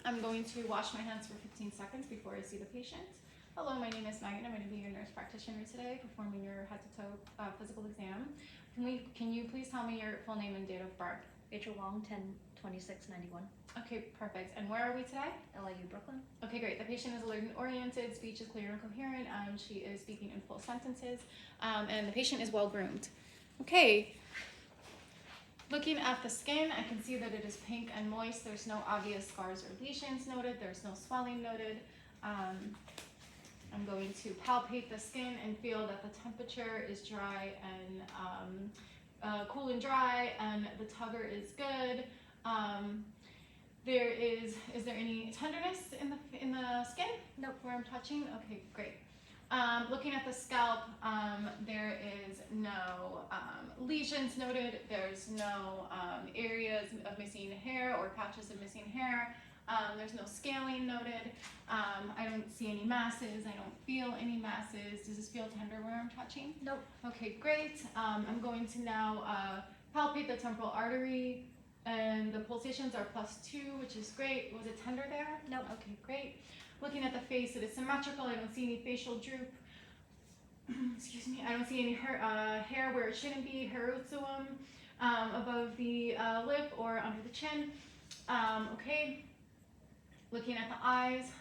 I'm going to wash my hands for 15 seconds before I see the patient. Hello, my name is Megan. I'm going to be your nurse practitioner today, performing your head-to-toe physical exam. Can you please tell me your full name and date of birth? Rachel Wong, 10/26/91. Okay, perfect. And where are we today? LIU Brooklyn. Okay, great. The patient is alert and oriented, speech is clear and coherent, she is speaking in full sentences, and the patient is well groomed. Okay. Looking at the skin, I can see that it is pink and moist. There's no obvious scars or lesions noted. There's no swelling noted. I'm going to palpate the skin and feel that the temperature is dry and cool and dry, and the tugger is good. Is there any tenderness in the skin? Nope. Where I'm touching? Okay, great. Looking at the scalp, there is no lesions noted. There's no areas of missing hair or patches of missing hair. There's no scaling noted. I don't see any masses. I don't feel any masses. Does this feel tender where I'm touching? Nope. Okay, great. I'm going to now palpate the temporal artery, and the pulsations are +2, which is great. Was it tender there? Nope. Okay, great. Looking at the face, it is symmetrical. I don't see any facial droop. Excuse me. I don't see any hair where it shouldn't be, hairsuum above the lip or under the chin. Okay. Looking at the eyes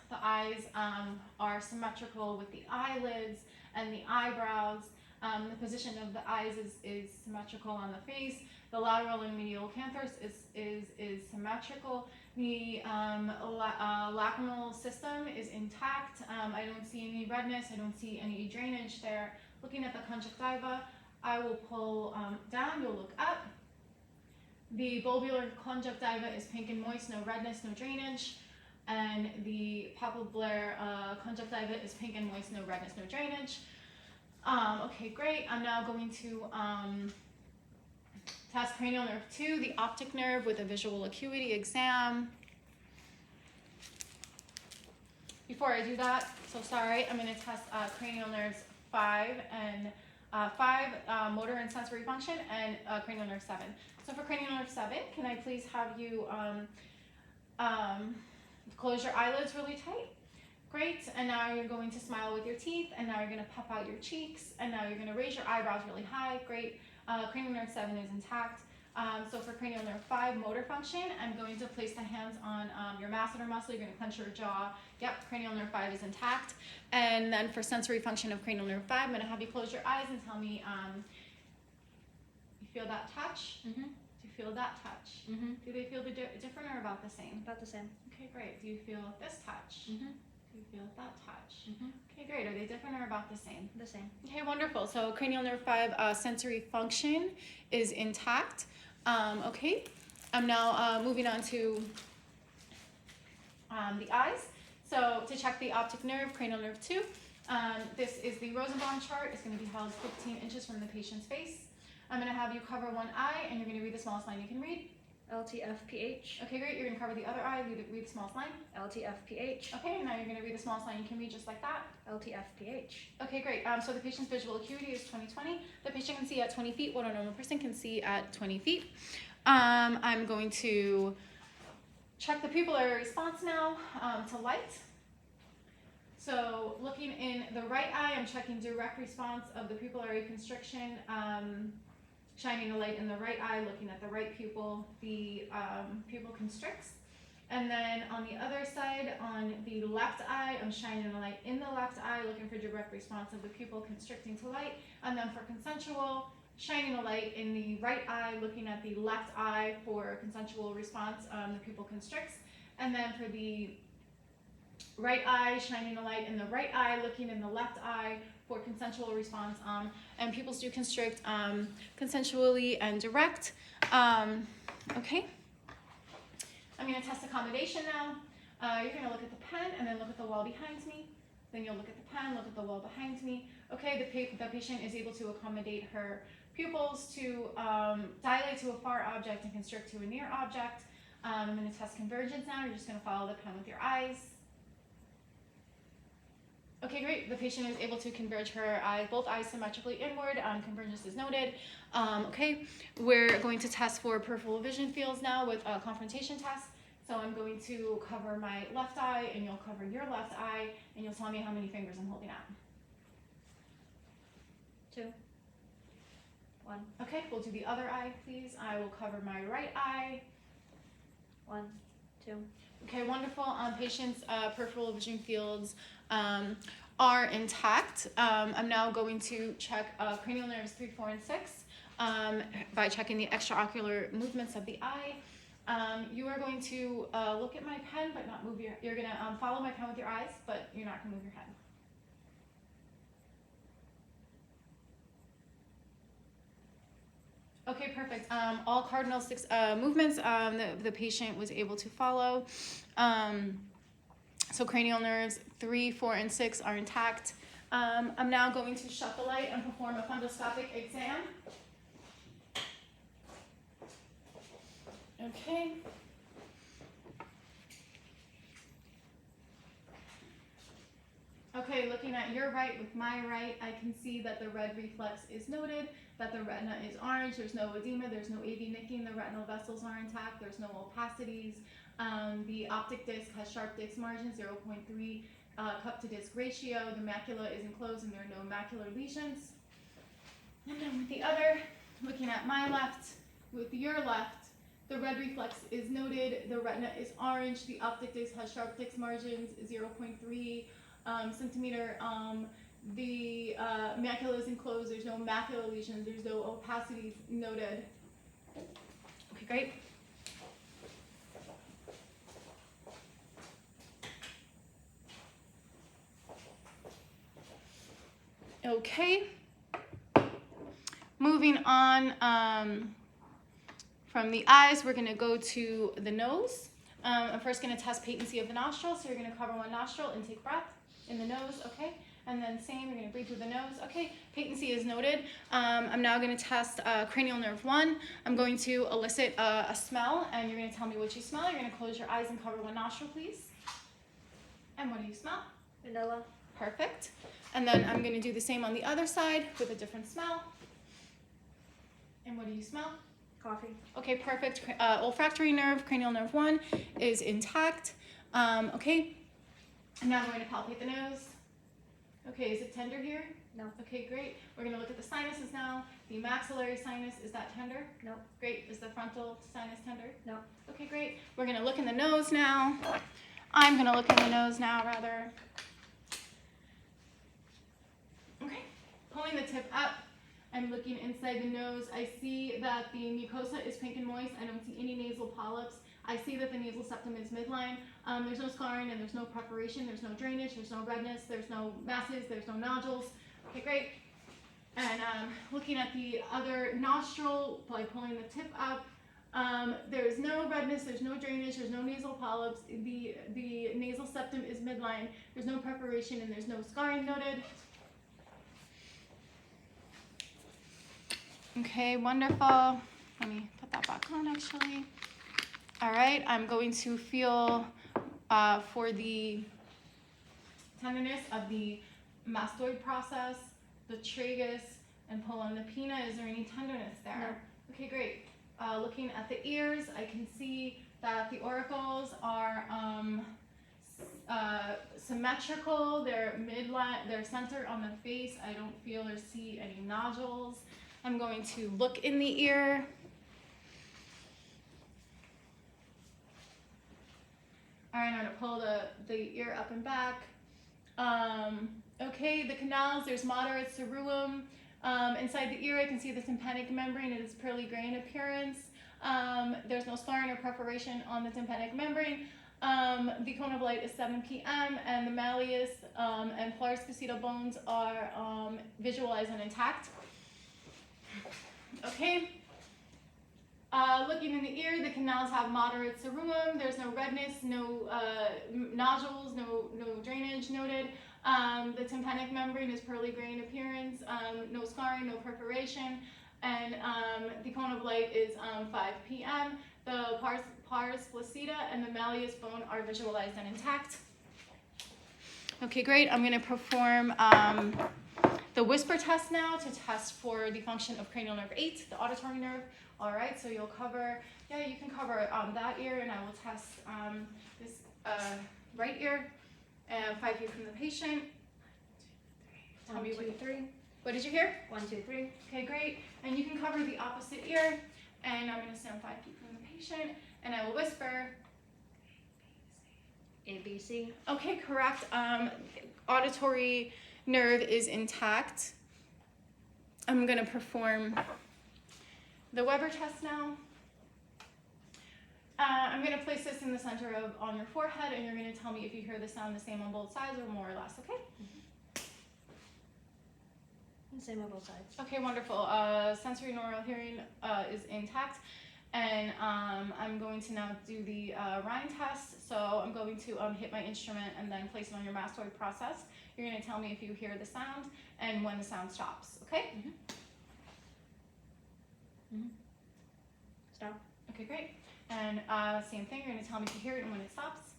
are symmetrical with the eyelids and the eyebrows. The position of the eyes is symmetrical on the face. The lateral and medial canthus is symmetrical. The lacrimal system is intact. I don't see any redness. I don't see any drainage there. Looking at the conjunctiva, I will pull down. You'll look up. The bulbular conjunctiva is pink and moist, no redness, no drainage. And the palpebral conjunctiva is pink and moist, no redness, no drainage. Okay, great. I'm now going to test cranial nerve 2, the optic nerve, with a visual acuity exam. Before I do that, I'm going to test cranial nerves 5 and 5, motor and sensory function, and cranial nerve 7. So for cranial nerve 7, can I please have you close your eyelids really tight? Great, and now you're going to smile with your teeth, and now you're going to puff out your cheeks, and now you're going to raise your eyebrows really high. Great. Cranial nerve 7 is intact. So for cranial nerve 5, motor function, I'm going to place the hands on your masseter muscle. You're going to clench your jaw. Yep, cranial nerve 5 is intact. And then for sensory function of cranial nerve 5, I'm going to have you close your eyes and tell me, you feel that touch? Mm-hmm. Do you feel that touch? Mm-hmm. Do they feel different or about the same? About the same. Okay, great. Do you feel this touch? Mm-hmm. Do you feel that touch? Mm-hmm. Okay, great. Are they different or about the same? The same. Okay, wonderful. So cranial nerve 5 sensory function is intact. Okay, I'm now moving on to the eyes. So to check the optic nerve, cranial nerve 2, this is the Rosenbaum chart. It's going to be held 15 inches from the patient's face. I'm going to have you cover one eye, and you're going to read the smallest line you can read. LTFPH. Okay, great. You're going to cover the other eye, read the smallest line. LTFPH. Okay, and now you're going to read the smallest line you can read just like that. LTFPH. Okay, great. So the patient's visual acuity is 20/20. The patient can see at 20 feet what a normal person can see at 20 feet. I'm going to check the pupillary response now to light. So looking in the right eye, I'm checking direct response of the pupillary constriction, shining a light in the right eye, looking at the right pupil, the pupil constricts. And then on the other side, on the left eye, I'm shining a light in the left eye, looking for direct response of the pupil constricting to light. And then for consensual, shining a light in the right eye, looking at the left eye for consensual response, the pupil constricts. And then for the right eye, shining a light in the right eye, looking in the left eye for consensual response, and pupils do constrict consensually and direct. Okay. I'm going to test accommodation now. You're going to look at the pen and then look at the wall behind me. Then you'll look at the pen, look at the wall behind me. Okay, the patient is able to accommodate her pupils to dilate to a far object and constrict to a near object. I'm going to test convergence now. You're just going to follow the pen with your eyes. Okay, great. The patient is able to converge her eyes, both eyes symmetrically inward. Convergence is noted. Okay, we're going to test for peripheral vision fields now with a confrontation test. So I'm going to cover my left eye, and you'll cover your left eye, and you'll tell me how many fingers I'm holding out. 2, 1, Okay, we'll do the other eye, please. I will cover my right eye. 1, 2. Okay, wonderful. Patient's peripheral vision fields are intact. I'm now going to check cranial nerves 3, 4, and 6 by checking the extraocular movements of the eye. You are going to look at my pen, but not move you're going to follow my pen with your eyes, but you're not going to move your head. Okay, perfect. All cardinal 6 movements the patient was able to follow. So cranial nerves 3, 4, and 6 are intact. I'm now going to shut the light and perform a fundoscopic exam. Okay. Okay, looking at your right with my right, I can see that the red reflex is noted, that the retina is orange, there's no edema, there's no AV nicking, the retinal vessels are intact, there's no opacities. The optic disc has sharp disc margin, 0.3 cup to disc ratio, the macula is enclosed and there are no macular lesions. And then with the other, looking at my left, with your left, the red reflex is noted, the retina is orange, the optic disc has sharp disc margins, 0.3 centimeter. The macula is enclosed, there's no macular lesions, there's no opacities noted. Okay, great. Okay. Moving on from the eyes, we're going to go to the nose. I'm first going to test patency of the nostril, so you're going to cover one nostril and take breath in the nose, okay? And then same, you're going to breathe through the nose. Okay, patency is noted. I'm now going to test cranial nerve 1. I'm going to elicit a smell, and you're going to tell me what you smell. You're going to close your eyes and cover one nostril, please. And what do you smell? Vanilla. Perfect. And then I'm going to do the same on the other side with a different smell. And what do you smell? Coffee. Okay, perfect. Olfactory nerve, cranial nerve 1 is intact. Okay, and now I'm going to palpate the nose. Okay, is it tender here? No. Okay, great. We're going to look at the sinuses now. The maxillary sinus, is that tender? No. Great. Is the frontal sinus tender? No. Okay, great. We're going to look in the nose now. I'm going to look in the nose now, rather. Okay, pulling the tip up. I'm looking inside the nose. I see that the mucosa is pink and moist. I don't see any nasal polyps. I see that the nasal septum is midline. There's no scarring and there's no preparation. There's no drainage. There's no redness. There's no masses. There's no nodules. Okay, great. And looking at the other nostril by pulling the tip up, there's no redness. There's no drainage. There's no nasal polyps. The nasal septum is midline. There's no preparation and there's no scarring noted. Okay, wonderful. Let me put that back on actually. All right, I'm going to feel for the tenderness of the mastoid process, the tragus, and pull on the pinna. Is there any tenderness there? No. Okay, great. Looking at the ears, I can see that the auricles are symmetrical. They're midline. They're centered on the face. I don't feel or see any nodules. I'm going to look in the ear. All right, I'm going to pull the ear up and back. Okay, the canals, there's moderate ceruleum. Inside the ear, I can see the tympanic membrane. It is pearly gray in appearance. There's no scarring or perforation on the tympanic membrane. The cone of light is 7 p.m. and the malleus and pars posita bones are visualized and intact. Okay. Looking in the ear, the canals have moderate ceruleum. There's no redness, no nodules, no drainage noted. The tympanic membrane is pearly gray in appearance. No scarring, no perforation. And the cone of light is 5 p.m. The pars placida and the malleus bone are visualized and intact. Okay, great. I'm going to perform the whisper test now to test for the function of cranial nerve 8, the auditory nerve. All right, so you'll cover Yeah, you can cover that ear, and I will test this right ear, 5 feet from the patient. Tell me what 1, 2, 3. What did you hear? 1, 2, 3. Okay, great. And you can cover the opposite ear, and I'm gonna stand 5 feet from the patient, and I will whisper. A, B, C. Okay, correct. Auditory nerve is intact. I'm gonna perform the Weber test now. I'm gonna place this in the center on your forehead, and you're gonna tell me if you hear the sound the same on both sides or more or less, okay? Same on both sides. Okay, wonderful. Sensory neural hearing is intact. And I'm going to now do the Rhine test. So I'm going to hit my instrument and then place it on your mastoid process. You're going to tell me if you hear the sound and when the sound stops, okay? Stop. Okay, great. And same thing, you're going to tell me if you hear it and when it stops.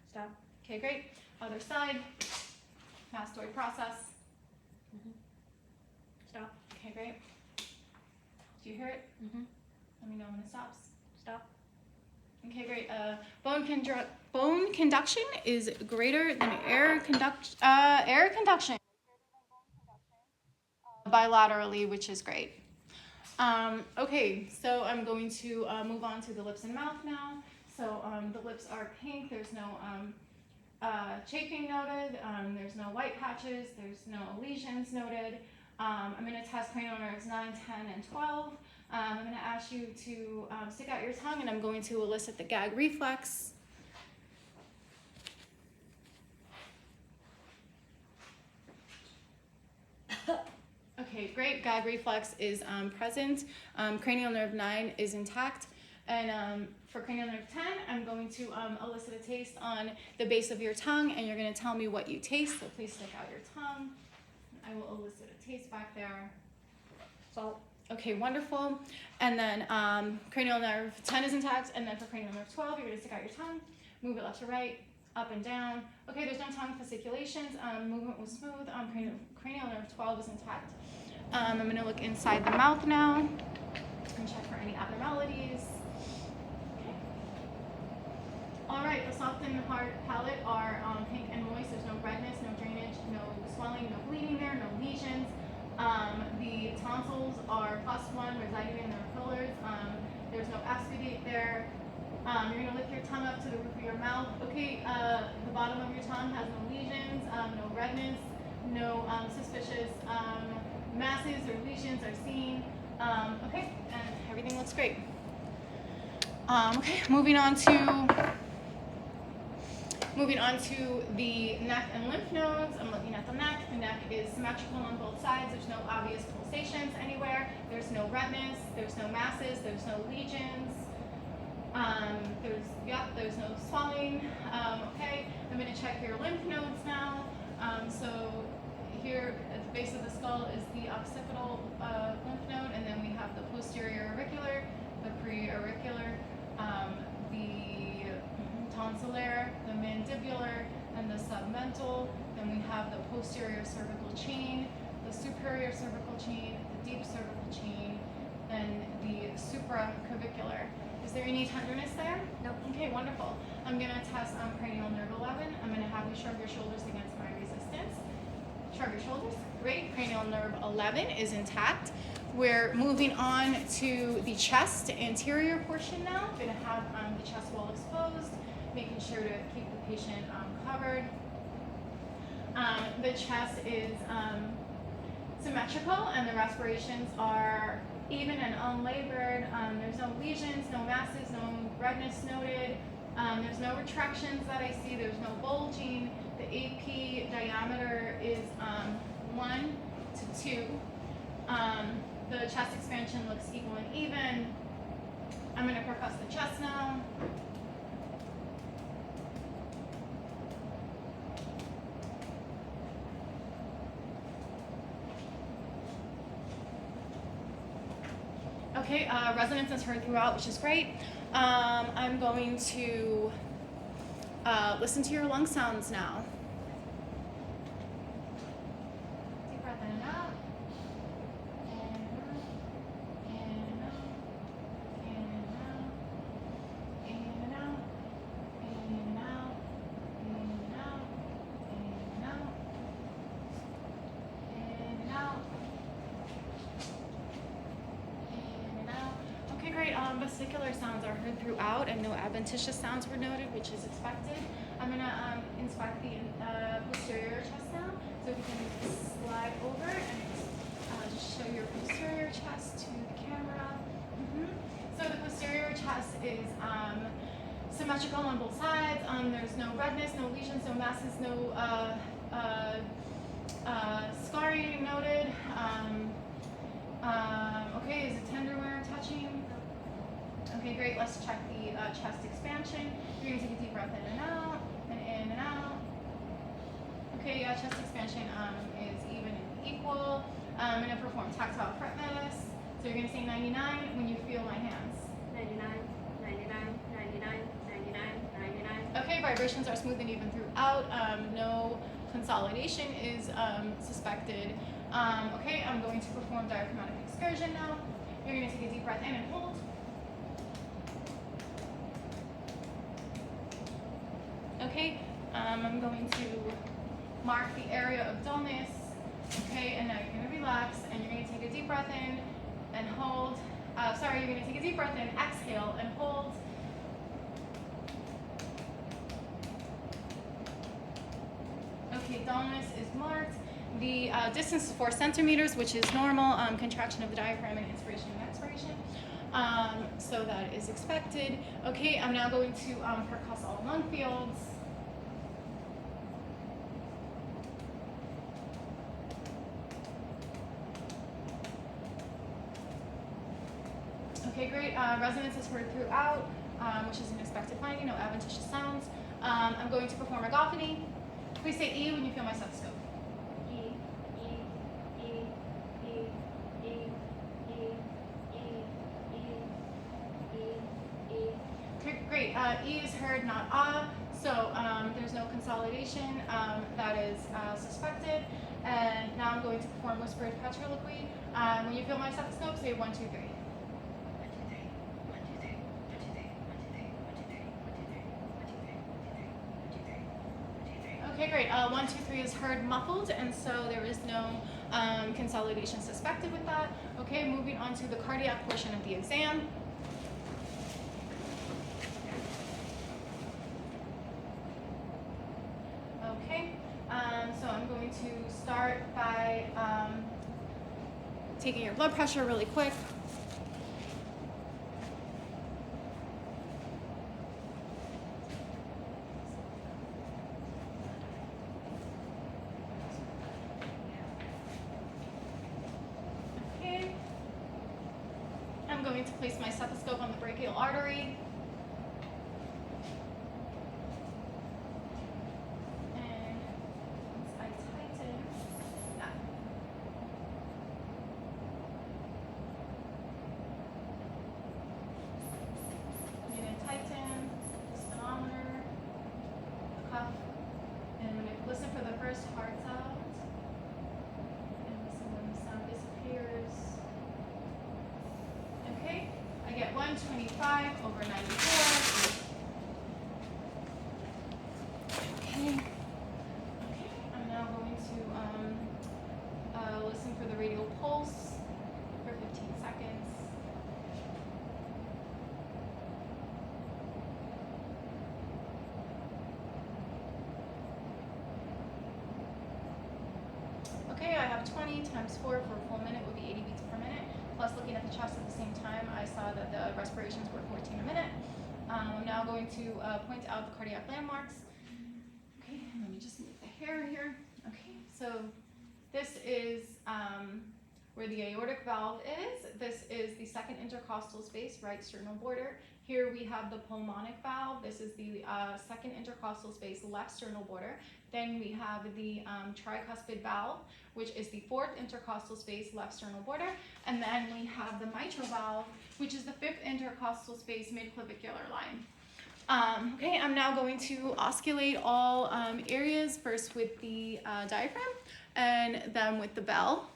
Stop. Okay, great. Other side, mastoid process. Stop. Okay, great. Do you hear it? Let me know when it stops. Stop. Okay, great. Bone conduction is greater than air conduction bilaterally, which is great. Okay, so I'm going to move on to the lips and mouth now. So the lips are pink. There's no chafing noted. There's no white patches. There's no lesions noted. I'm going to test cranial nerves 9, 10, and 12. I'm going to ask you to stick out your tongue, and I'm going to elicit the gag reflex. Okay, great. Gag reflex is present. Cranial nerve 9 is intact. And for cranial nerve 10, I'm going to elicit a taste on the base of your tongue, and you're going to tell me what you taste. So please stick out your tongue. I will elicit a taste back there. Salt. Okay, wonderful. And then cranial nerve 10 is intact, and then for cranial nerve 12, you're going to stick out your tongue, move it left to right, up and down. Okay, there's no tongue fasciculations. Movement was smooth. Cranial nerve 12 is intact. I'm going to look inside the mouth now and check for any abnormalities. Okay. All right, the soft and hard palate are pink and moist. There's no redness, no drainage, no swelling, no bleeding there, no lesions. The tonsils are +1, residing in their fillers. There's no exudate there. You're going to lift your tongue up to the roof of your mouth. Okay, the bottom of your tongue has no lesions, no redness, no suspicious masses or lesions are seen. Okay, and everything looks great. Okay, moving on to the neck and lymph nodes. I'm looking at the neck. The neck is symmetrical on both sides. There's no obvious pulsations anywhere. There's no redness. There's no masses. There's no lesions. There's no swelling. Okay, I'm going to check your lymph nodes now. So here at the base of the skull is the occipital lymph node, and then we have the posterior auricular, the preauricular, the tonsillar, the mandibular, and the submental. Then we have the posterior cervical chain, the superior cervical chain, the deep cervical chain, and the supraclavicular. Is there any tenderness there? Nope. Okay, wonderful. I'm going to test cranial nerve 11. I'm going to have you shrug your shoulders against my resistance. Shrug your shoulders. Great. Cranial nerve 11 is intact. We're moving on to the chest anterior portion now. I'm going to have the chest wall exposed, making sure to keep the patient covered. The chest is symmetrical, and the respirations are even and unlabored. There's no lesions, no masses, no redness noted. There's no retractions that I see. There's no bulging. The AP diameter is 1 to 2. The chest expansion looks equal and even. I'm going to percuss the chest now. Okay, resonance is heard throughout, which is great. I'm going to listen to your lung sounds now. Deep breath in and out. In and out. In and out. testicular sounds are heard throughout and no adventitious sounds were noted, which is expected. I'm gonna inspect the posterior chest now. So if you can slide over and just show your posterior chest to the camera. So the posterior chest is symmetrical on both sides. There's no redness, no lesions, no masses, no scarring noted. Okay, is it tender where touching? Okay, great. Let's check the chest expansion. You're gonna take a deep breath in and out, and in and out. Okay, chest expansion is even and equal. I'm gonna perform tactile prepness. So you're gonna say 99 when you feel my hands. 99, 99, 99, 99, 99. Okay, vibrations are smooth and even throughout. No consolidation is suspected. Okay, I'm going to perform diaphragmatic excursion now. You're going to take a deep breath in and hold. Okay, I'm going to mark the area of dullness. Okay, and now you're going to relax and you're going to take a deep breath in and hold. You're going to take a deep breath in, exhale, and hold. Okay, dullness is marked. The distance is 4 centimeters, which is normal. Contraction of the diaphragm and inspiration and expiration. So that is expected. Okay, I'm now going to percuss all lung fields. Okay, great. Resonance is heard throughout, which is an expected finding. No adventitious sounds. I'm going to perform ergophony. Please say E when you feel my stethoscope. E, E, E, E, E, E, E, E, E, E. Okay, great. E is heard, not ah. So there's no consolidation that is suspected. And now I'm going to perform whispered petriloquy. When you feel my stethoscope, say 1, 2, 3. Okay, great. 1, 2, 3 is heard muffled, and so there is no consolidation suspected with that. Okay, moving on to the cardiac portion of the exam. Okay, so I'm going to start by taking your blood pressure really quick. Okay, I'm going to place my stethoscope on the brachial artery. Listen for the first heart sound, and listen when the sound disappears. Okay, I get 125 over 94. Okay, I'm now going to listen for the radial pulse for 15 seconds. Okay, I have 20 times 4 for a full minute would be 80 beats per minute. Plus, looking at the chest at the same time, I saw that the respirations were 14 a minute. I'm now going to point out the cardiac landmarks. Okay, let me just move the hair here. Okay, so this is where the aortic valve is. This is the second intercostal space, right sternal border. Here we have the pulmonic valve. This is the second intercostal space, left sternal border. Then we have the tricuspid valve, which is the fourth intercostal space, left sternal border. And then we have the mitral valve, which is the fifth intercostal space, mid-clavicular line. Okay, I'm now going to osculate all areas, first with the diaphragm and then with the bell.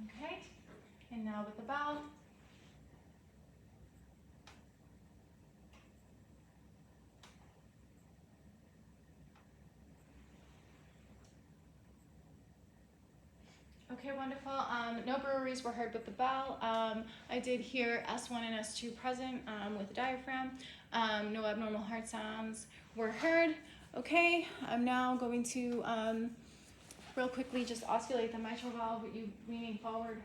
Okay, and now with the bell. Okay, wonderful. No breweries were heard with the bell. I did hear S1 and S2 present with the diaphragm. No abnormal heart sounds were heard. Okay, I'm now going to real quickly just osculate the mitral valve with you leaning forward.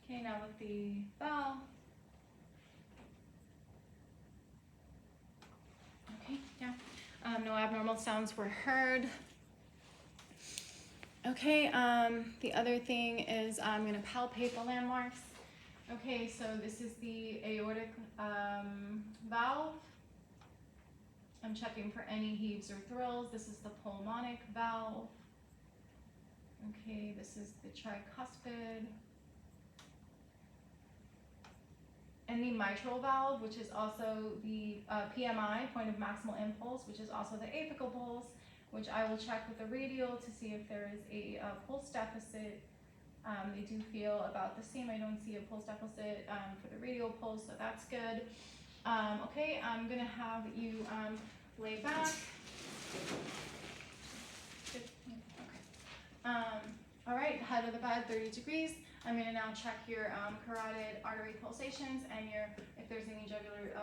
Okay, now with the bell. Okay, yeah. No abnormal sounds were heard. Okay, the other thing is I'm going to palpate the landmarks. Okay, so this is the aortic valve. I'm checking for any heaves or thrills. This is the pulmonic valve. Okay, this is the tricuspid. And the mitral valve, which is also the PMI, point of maximal impulse, which is also the apical pulse, which I will check with the radial to see if there is a pulse deficit. They do feel about the same. I don't see a pulse deficit for the radial pulse, so that's good. Okay, I'm gonna have you lay back. Good. Okay. All right, head of the bed, 30 degrees. I'm gonna now check your carotid artery pulsations and if there's any jugular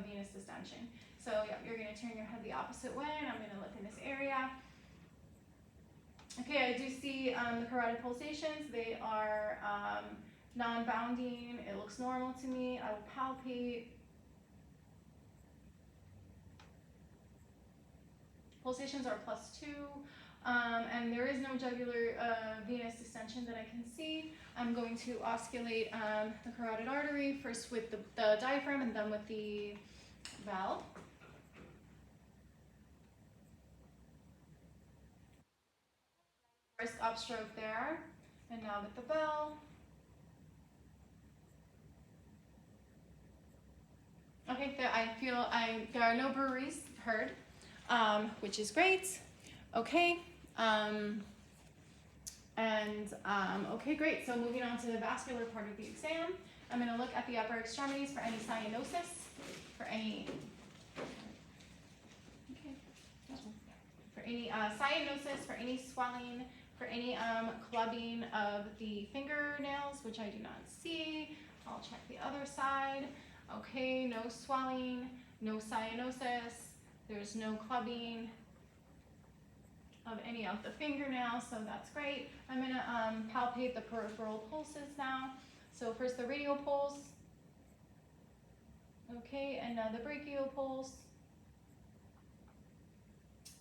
venous distension. So yeah, you're gonna turn your head the opposite way, and I'm gonna look in this area. Okay, I do see the carotid pulsations. They are non-bounding. It looks normal to me. I will palpate. Pulsations are +2, and there is no jugular venous distension that I can see. I'm going to osculate the carotid artery, first with the diaphragm and then with the valve. First upstroke there, and now with the bell. Okay, there are no breweries heard, which is great. Okay, okay, great. So moving on to the vascular part of the exam, I'm going to look at the upper extremities for any cyanosis, for any cyanosis, for any swelling, for any clubbing of the fingernails, which I do not see. I'll check the other side. Okay, no swelling, no cyanosis. There's no clubbing of any of the fingernails, so that's great. I'm going to palpate the peripheral pulses now. So first the radial pulse. Okay, and now the brachial pulse.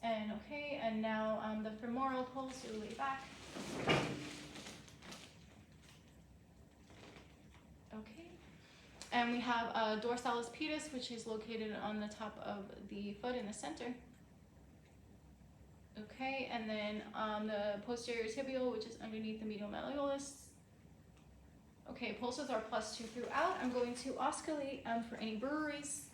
And okay, and now the femoral pulse, your way back. Okay, and we have dorsalis pedis, which is located on the top of the foot in the center. Okay, and then the posterior tibial, which is underneath the medial malleolus. Okay, pulses are +2 throughout. I'm going to osculate for any breweries.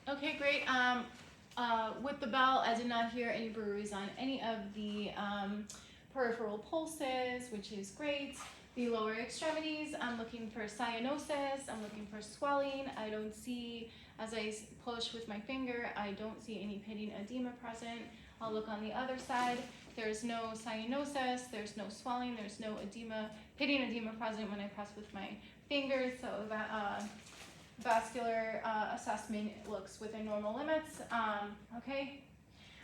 Okay, great. With the bell, I did not hear any breweries on any of the peripheral pulses, which is great. The lower extremities, I'm looking for cyanosis, I'm looking for swelling. I don't see, as I push with my finger, I don't see any pitting edema present. I'll look on the other side. There's no cyanosis, there's no swelling, there's no edema, pitting edema present when I press with my fingers, so that vascular assessment looks within normal limits. Okay,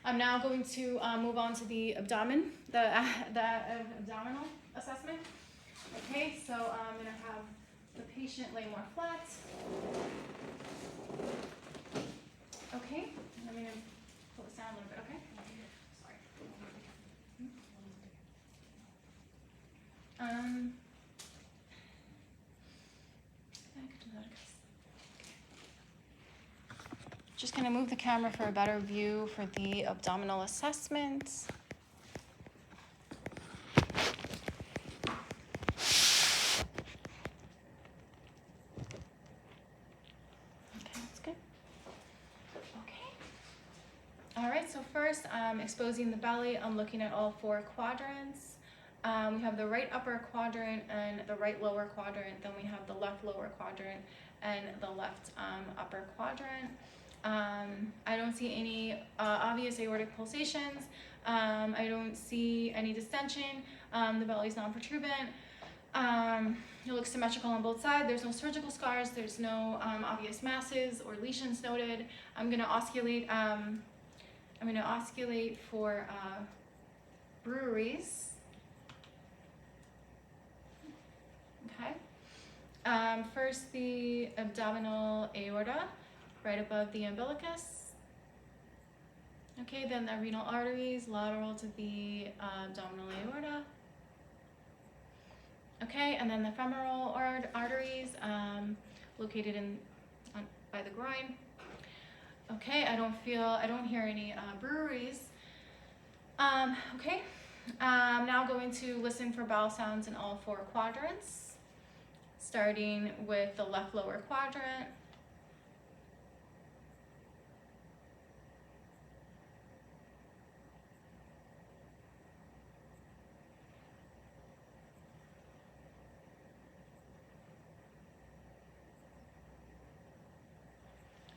I'm now going to move on to the abdomen, the abdominal assessment. Okay, so I'm going to have the patient lay more flat. Okay, I'm going to pull this down a little bit, okay? Sorry. Just going to move the camera for a better view for the abdominal assessment. first, exposing the belly, I'm looking at all 4 quadrants. We have the right upper quadrant and the right lower quadrant. Then we have the left lower quadrant and the left upper quadrant. I don't see any obvious aortic pulsations. I don't see any distension. The belly's non-protuberant. It looks symmetrical on both sides. There's no surgical scars. There's no obvious masses or lesions noted. I'm gonna osculate. I'm gonna osculate for breweries. Okay. First, the abdominal aorta, right above the umbilicus. Okay, then the renal arteries lateral to the abdominal aorta. Okay, and then the femoral arteries located by the groin. Okay, I don't hear any breweries. Okay, I'm now going to listen for bowel sounds in all 4 quadrants, starting with the left lower quadrant.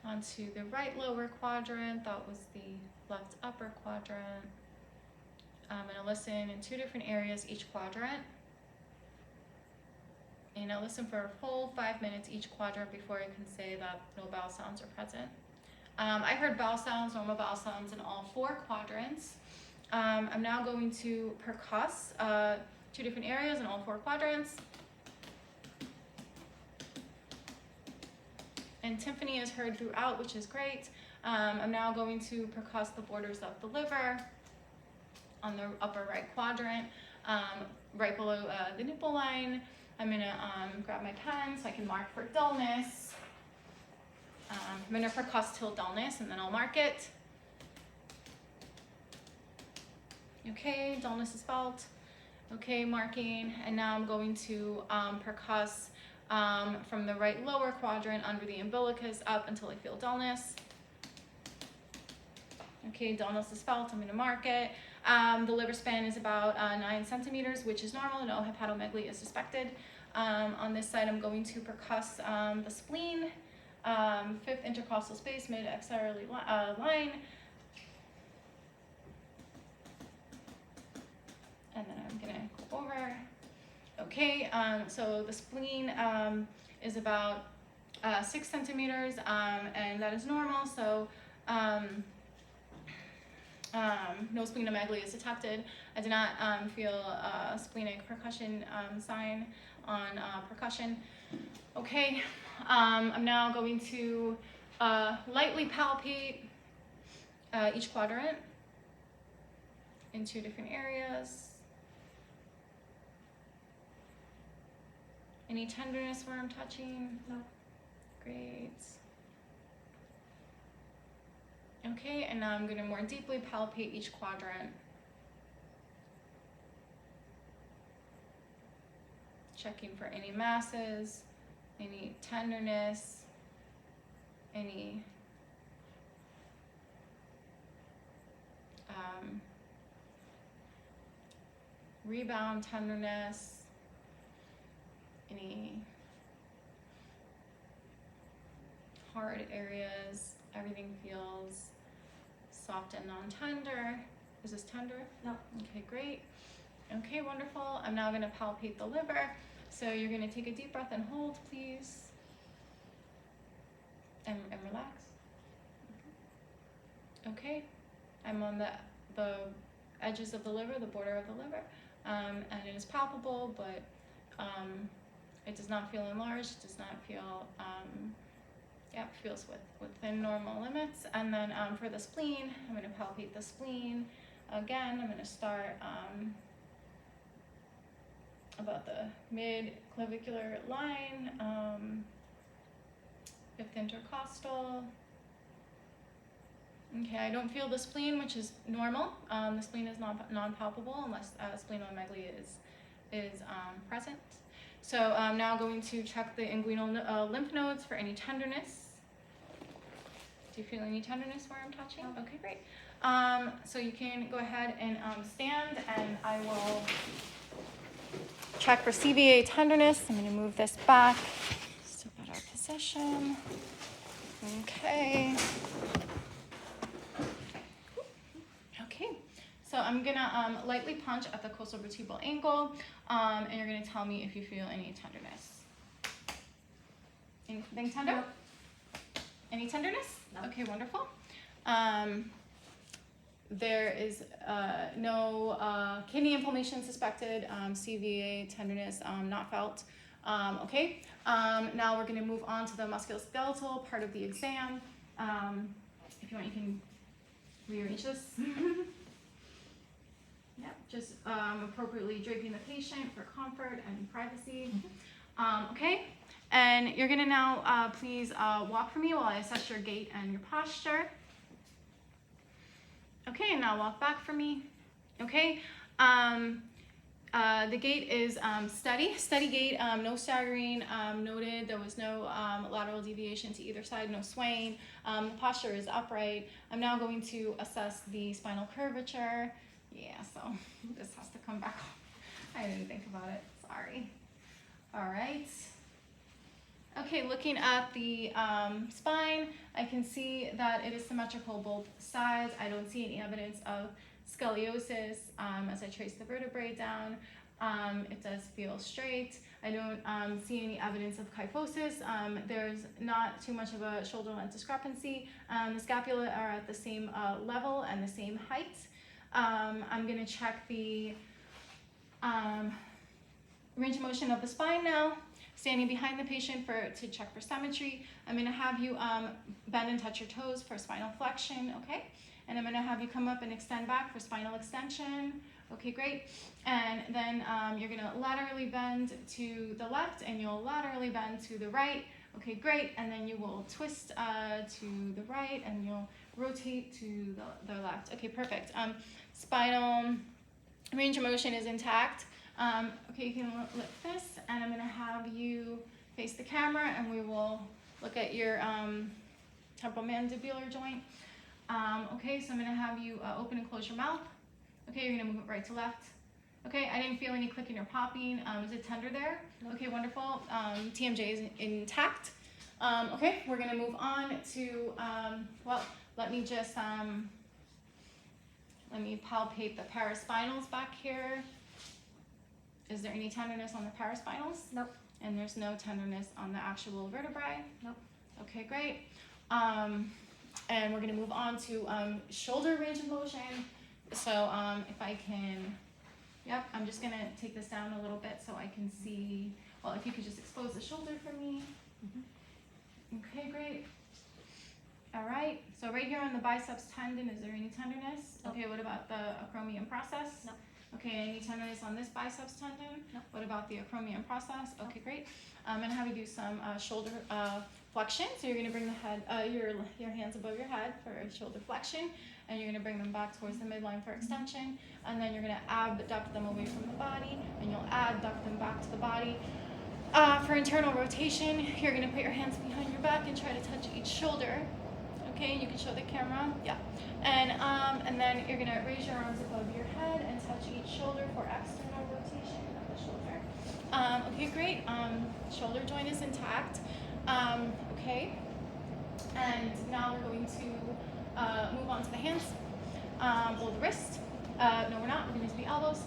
Onto the right lower quadrant, that was the left upper quadrant. I'm going to listen in 2 different areas each quadrant. And I'll listen for a full 5 minutes each quadrant before I can say that no bowel sounds are present. I heard bowel sounds, normal bowel sounds in all 4 quadrants. I'm now going to percuss 2 different areas in all 4 quadrants. And tympany is heard throughout, which is great. I'm now going to percuss the borders of the liver on the upper right quadrant, right below the nipple line. I'm gonna grab my pen so I can mark for dullness. I'm gonna percuss till dullness and then I'll mark it. Okay, dullness is felt. Okay, marking, and now I'm going to percuss from the right lower quadrant under the umbilicus up until I feel dullness. Okay, dullness is felt, I'm gonna mark it. The liver span is about 9 centimeters, which is normal. No hepatomegaly is suspected. On this side, I'm going to percuss the spleen, 5th intercostal space, mid-axillary line. And then I'm gonna go over. Okay, so the spleen is about 6 centimeters, and that is normal. So no splenomegaly is detected. I did not feel a splenic percussion sign on percussion. Okay, I'm now going to lightly palpate each quadrant in 2 different areas. Any tenderness where I'm touching? No. Great. Okay, and now I'm going to more deeply palpate each quadrant. Checking for any masses, any tenderness, any rebound tenderness, any hard areas. Everything feels soft and non-tender. Is this tender? No. Okay, great. Okay, wonderful. I'm now going to palpate the liver. So you're going to take a deep breath and hold, please. And relax. Okay. I'm on the edges of the liver, the border of the liver. And it is palpable, but it does not feel enlarged. It does not feel, yeah, feels within normal limits. And then for the spleen, I'm going to palpate the spleen. Again, I'm going to start about the mid-clavicular line, 5th intercostal. Okay, I don't feel the spleen, which is normal. The spleen is non-palpable unless splenomegaly is present. So I'm now going to check the inguinal lymph nodes for any tenderness. Do you feel any tenderness where I'm touching? Okay, great. So you can go ahead and stand, and I will check for CVA tenderness. I'm going to move this back. Still got our position. Okay. Okay. So I'm going to lightly punch at the costovertebral angle, and you're going to tell me if you feel any tenderness. Anything tender? No. Any tenderness? No. Okay, wonderful. There is no kidney inflammation suspected, CVA tenderness not felt. Okay, now we're going to move on to the musculoskeletal part of the exam. If you want, you can rearrange this. Yeah, just appropriately draping the patient for comfort and privacy. Okay, and you're going to now please walk for me while I assess your gait and your posture. Okay, now walk back for me. Okay, the gait is steady gait, no staggering noted. There was no lateral deviation to either side, no swaying. The posture is upright. I'm now going to assess the spinal curvature. Yeah, so this has to come back. I didn't think about it, sorry. All right. Okay, looking at the spine, I can see that it is symmetrical both sides. I don't see any evidence of scoliosis as I trace the vertebrae down. It does feel straight. I don't see any evidence of kyphosis. There's not too much of a shoulder length discrepancy. The scapula are at the same level and the same height. I'm going to check the range of motion of the spine now. Standing behind the patient to check for symmetry. I'm going to have you bend and touch your toes for spinal flexion, okay? And I'm going to have you come up and extend back for spinal extension. Okay, great. And then you're going to laterally bend to the left, and you'll laterally bend to the right. Okay, great. And then you will twist to the right, and you'll rotate to the left. Okay, perfect. Spinal range of motion is intact. Okay, you can lift this, and I'm going to have you face the camera, and we will look at your temporomandibular joint. Okay, so I'm going to have you open and close your mouth. Okay, you're going to move it right to left. Okay, I didn't feel any clicking or popping. Is it tender there? No. Okay, wonderful. TMJ is intact. Okay, we're going to move on to, well, let me just, let me palpate the paraspinals back here. Is there any tenderness on the paraspinals? Nope. And there's no tenderness on the actual vertebrae? Nope. Okay, great. And we're going to move on to shoulder range of motion. So if I can, yep, I'm just going to take this down a little bit so I can see, well, if you could just expose the shoulder for me. Okay, great. All right, so right here on the biceps tendon, is there any tenderness? Nope. Okay, what about the acromion process? No. Okay, any tenderness on this biceps tendon? No. What about the acromion process? Okay, great. I'm gonna have you do some shoulder flexion. So you're gonna bring the head, your hands above your head for shoulder flexion, and you're gonna bring them back towards the midline for extension, and then you're gonna abduct them away from the body, and you'll adduct them back to the body. For internal rotation, you're gonna put your hands behind your back and try to touch each shoulder. Okay, you can show the camera, yeah. And then you're gonna raise your arms above your head and touch each shoulder for external rotation of the shoulder. Okay, great. Shoulder joint is intact. Okay. And now we're going to move on to the hands. Or the wrist. No, we're not. We're gonna do the elbows.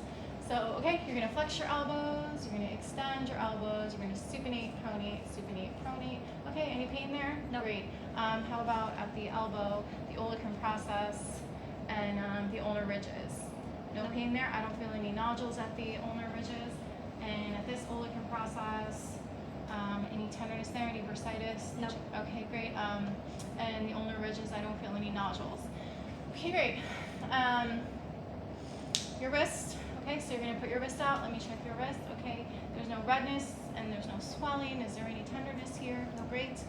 So, okay, you're gonna flex your elbows. You're gonna extend your elbows. You're gonna supinate, pronate. Okay, any pain there? No. Great. How about at the elbow, the olecranon process, and the ulnar ridges? No No. pain there. I don't feel any nodules at the ulnar ridges. And at this olecranon process, any tenderness there, any bursitis? No. Okay, great. And the ulnar ridges, I don't feel any nodules. Okay, great. Your wrist. Okay, so you're gonna put your wrist out. Let me check your wrist. Okay, there's no redness and there's no swelling. Is there any tenderness here? No, great.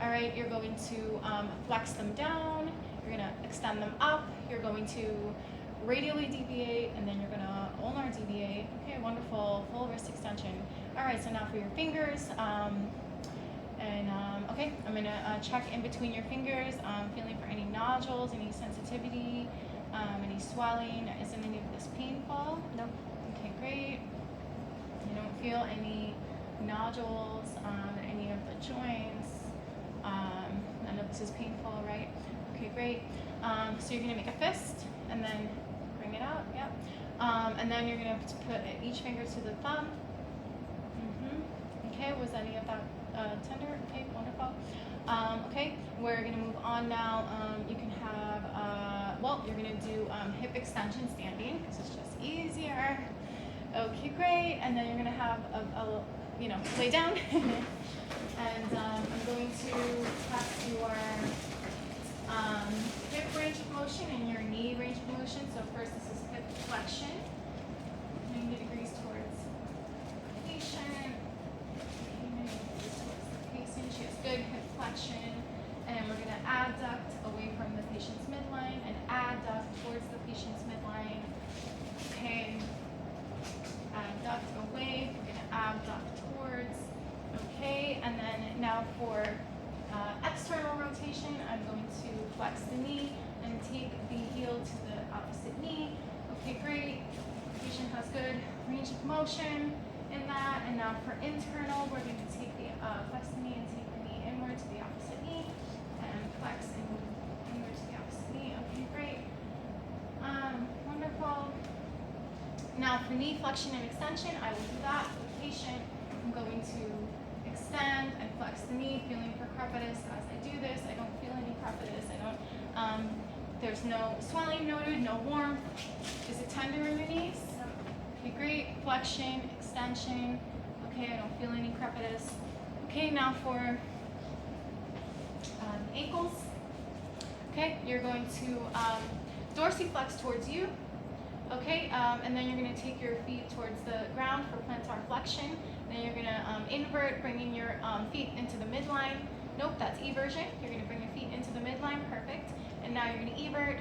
All right, you're going to flex them down. You're gonna extend them up. You're going to radially deviate, and then you're gonna ulnar deviate. Okay, wonderful, full wrist extension. All right, so now for your fingers, and And okay, I'm gonna check in between your fingers, feeling for any nodules, any sensitivity, any swelling. Isn't any of this painful? No. Okay, great. You don't feel any nodules in any of the joints. None of this is painful, right? Okay, great. So you're gonna make a fist and then bring it out. Yep. And then you're gonna put each finger to the thumb. Okay, was any of that tender? Okay, wonderful. Okay, we're gonna move on now. You can have, well, you're gonna do hip extension standing because it's just easier. Okay, great. And then you're gonna have lay down. And I'm going to test your hip range of motion and your knee range of motion. So first, this is hip flexion, 90 degrees towards the patient. 90 degrees towards the patient. She has good hip flexion. And we're going to adduct away from the patient's midline and adduct towards the patient's midline. Okay. Adduct away. We're going to abduct towards. Okay. And then now for external rotation, I'm going to flex the knee and take the heel to the opposite knee. Okay, great. Patient has good range of motion in that. And now for internal, we're going to take the flex the knee and take the knee inward to the opposite knee, and flex and move inward to the opposite knee. Okay, great. Wonderful. Now for knee flexion and extension, I will do that with the patient. I'm going to extend and flex the knee, feeling for crepitus. As I do this, I don't feel any crepitus. There's no swelling noted, no warmth. Is it tender in your knees? Okay, great. Flexion, extension. Okay, I don't feel any crepitus. Okay, now for ankles. Okay, you're going to dorsiflex towards you. Okay, and then you're going to take your feet towards the ground for plantar flexion. Then you're going to invert, bringing your feet into the midline. Nope, that's eversion. You're going to bring your feet into the midline, perfect. And now you're going to evert.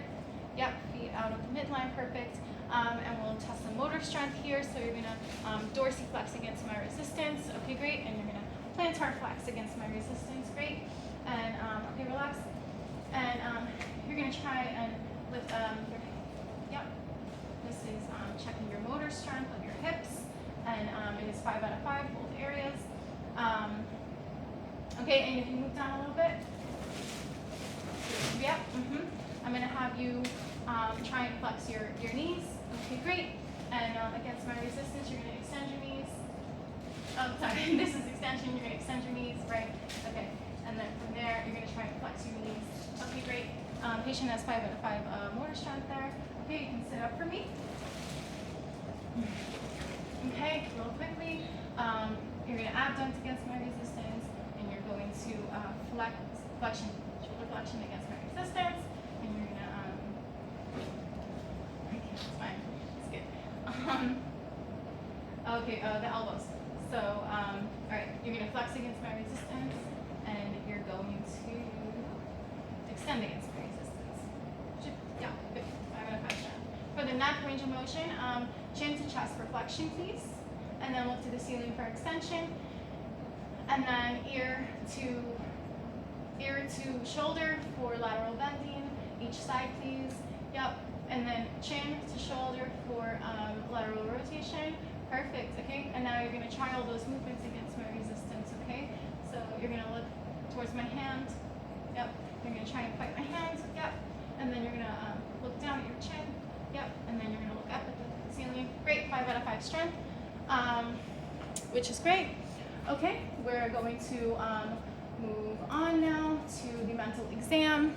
Yep, feet out of the midline, perfect. And we'll test the motor strength here. So you're going to dorsiflex against my resistance. Okay, great. And you're going to plantar flex against my resistance, great. And okay, relax. And you're going to try and lift yep. This is checking your motor strength of your hips, and it is 5 out of 5, both areas. Okay, and if you move down a little bit, yep. I'm gonna have you try and flex your knees. Okay, great. And against my resistance, you're gonna extend your knees. Oh, sorry, this is extension. You're gonna extend your knees, right? Okay, and then from there, you're gonna try and flex your knees. Okay, great. Patient has 5 out of 5 motor strength there. Okay, you can sit up for me. Okay, real quickly, you're going to abduct against my resistance, and you're going to flexion, shoulder flexion against my resistance, and you're going to, okay, that's fine, it's good. Okay, the elbows. So, all right, you're going to flex against my resistance, and you're going to extend against my resistance. Yeah, good. 5 out of 5 strength. For the neck range of motion, chin to chest for flexion, please. And then look to the ceiling for extension. And then ear to shoulder for lateral bending. Each side, please. Yep. And then chin to shoulder for lateral rotation. Perfect. Okay. And now you're going to try all those movements against my resistance. Okay. So you're going to look towards my hand. Yep. You're going to try and fight my hand. Yep. And then you're going to look down at your chin. Yep. And then you're going to look up at the ceiling. Great. 5 out of 5 strength. Which is great. Okay. We're going to move on now to the mental exam.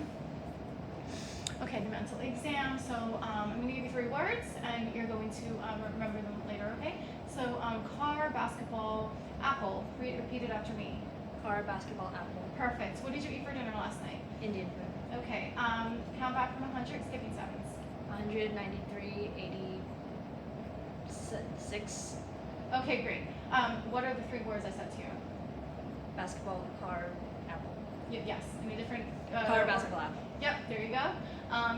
Okay, the mental exam. So I'm going to give you 3 words, and you're going to remember them later, okay? So car, basketball, apple. Repeat it after me. Car, basketball, apple. Perfect. What did you eat for dinner last night? Indian food. Okay. Count back from 100, skipping 7s. 193, 86. Okay, great. What are the 3 words I said to you? Basketball, car, apple. Yes. Any different? Car, basketball, apple. Yep, there you go.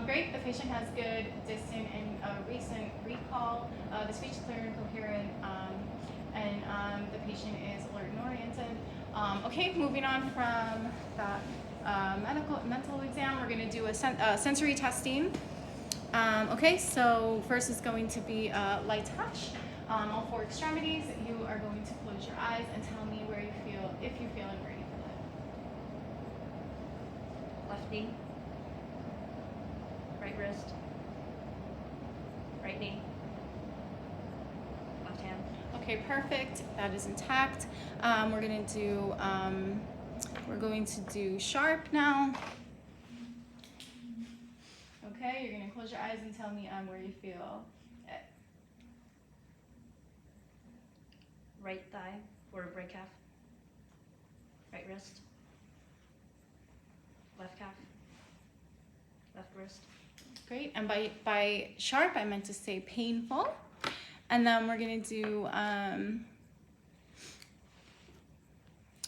Great. The patient has good distant and recent recall. The speech is clear and coherent, and the patient is alert and oriented. Okay, moving on from that mental exam, we're going to do a sensory testing. Okay, so first is going to be light touch. All four extremities. You are going to close your eyes and tell me where you feel, if you feel and where you feel it. Left knee. Right wrist. Right knee. Left hand. Okay, perfect. That is intact. We're going to do sharp now. Okay, you're gonna close your eyes and tell me where you feel it. Right thigh or right calf. Right wrist. Left calf. Left wrist. Great. And by sharp, I meant to say painful. And then we're gonna do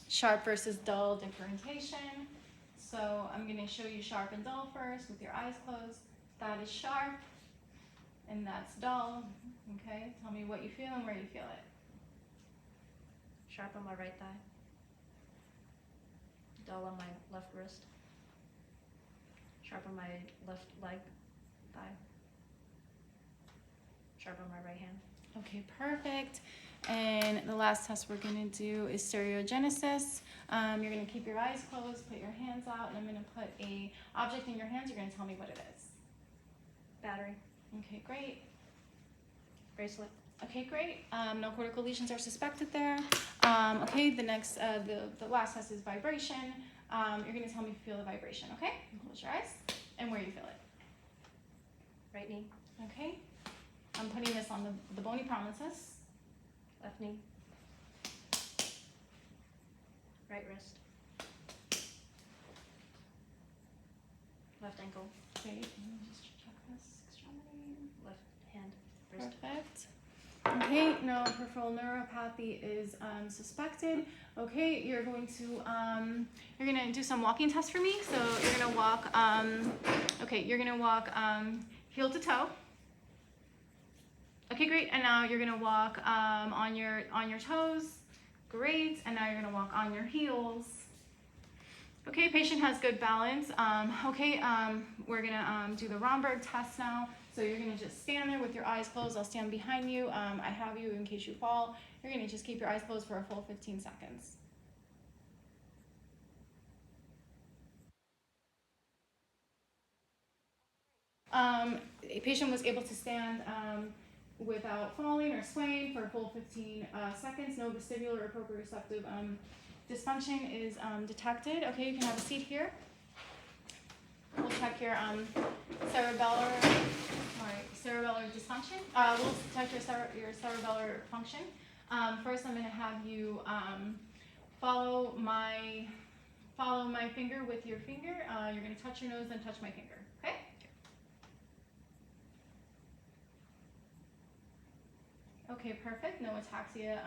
sharp versus dull differentiation. So I'm gonna show you sharp and dull first with your eyes closed. That is sharp, and that's dull. Okay, tell me what you feel and where you feel it. Sharp on my right thigh. Dull on my left wrist. Sharp on my left leg, thigh. Sharp on my right hand. Okay, perfect. And the last test we're gonna do is stereogenesis. You're gonna keep your eyes closed, put your hands out, and I'm gonna put a object in your hands. You're gonna tell me what it is. Battery. Okay, great. Bracelet. Okay, great. No cortical lesions are suspected there. Okay, the next, the last test is vibration. You're gonna tell me if you feel the vibration, okay? Close your eyes and where you feel it. Right knee. Okay. I'm putting this on the bony prominences. Left knee. Right wrist. Left ankle. Great. Let me just check this extremity. Left hand. Wrist. Perfect. Okay, no peripheral neuropathy is suspected. Okay, you're going to do some walking tests for me. So you're gonna walk. You're gonna walk heel to toe. Okay, great. And now you're gonna walk on your toes. Great. And now you're gonna walk on your heels. Okay, patient has good balance. We're gonna do the Romberg test now. So you're gonna just stand there with your eyes closed. I'll stand behind you. I have you in case you fall. You're gonna just keep your eyes closed for a full 15 seconds. A patient was able to stand without falling or swaying for a full 15 seconds. No vestibular or proprioceptive dysfunction is detected. Okay, you can have a seat here. We'll check your cerebellar dysfunction. We'll check your cerebellar function. First, I'm going to have you follow my finger with your finger. You're going to touch your nose, then touch my finger. Okay? Okay, perfect. No ataxia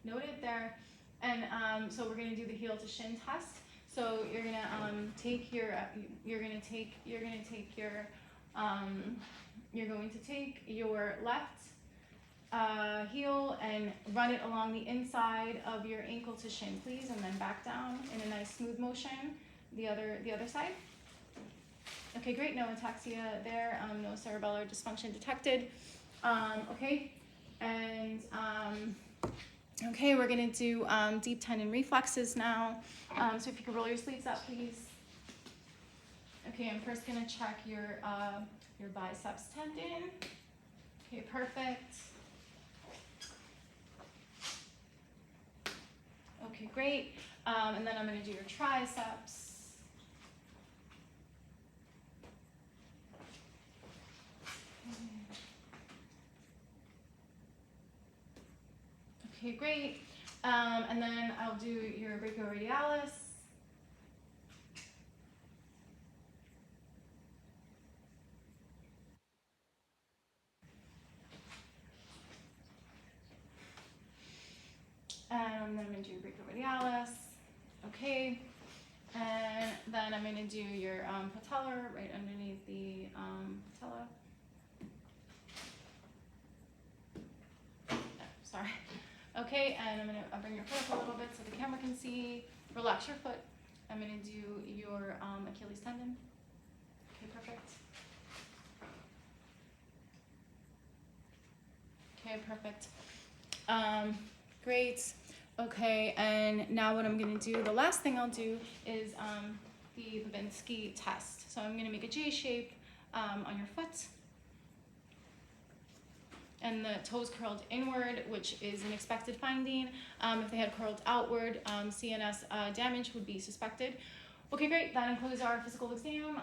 noted there. And so we're going to do the heel to shin test. So you're going to take your left heel and run it along the inside of your ankle to shin, please, and then back down in a nice smooth motion. The other side. Okay, great. No ataxia there. No cerebellar dysfunction detected. Okay, and okay, we're gonna do deep tendon reflexes now. So if you could roll your sleeves up, please. Okay, I'm first gonna check your biceps tendon. Okay, perfect. Okay, great. And then I'm gonna do your triceps. Okay, great. And then I'll do your brachioradialis. And then I'm going to do your brachioradialis. Okay. And then I'm going to do your patellar right underneath the patella. Oh, sorry. Okay, and I'll bring your foot up a little bit so the camera can see. Relax your foot. I'm gonna do your Achilles tendon. Okay, perfect. Okay, perfect. Great. Okay, and now what I'm gonna do, the last thing I'll do is the Babinski test. So I'm gonna make a J shape on your foot. And the toes curled inward, which is an expected finding. If they had curled outward, CNS damage would be suspected. Okay, great. That includes our physical exam.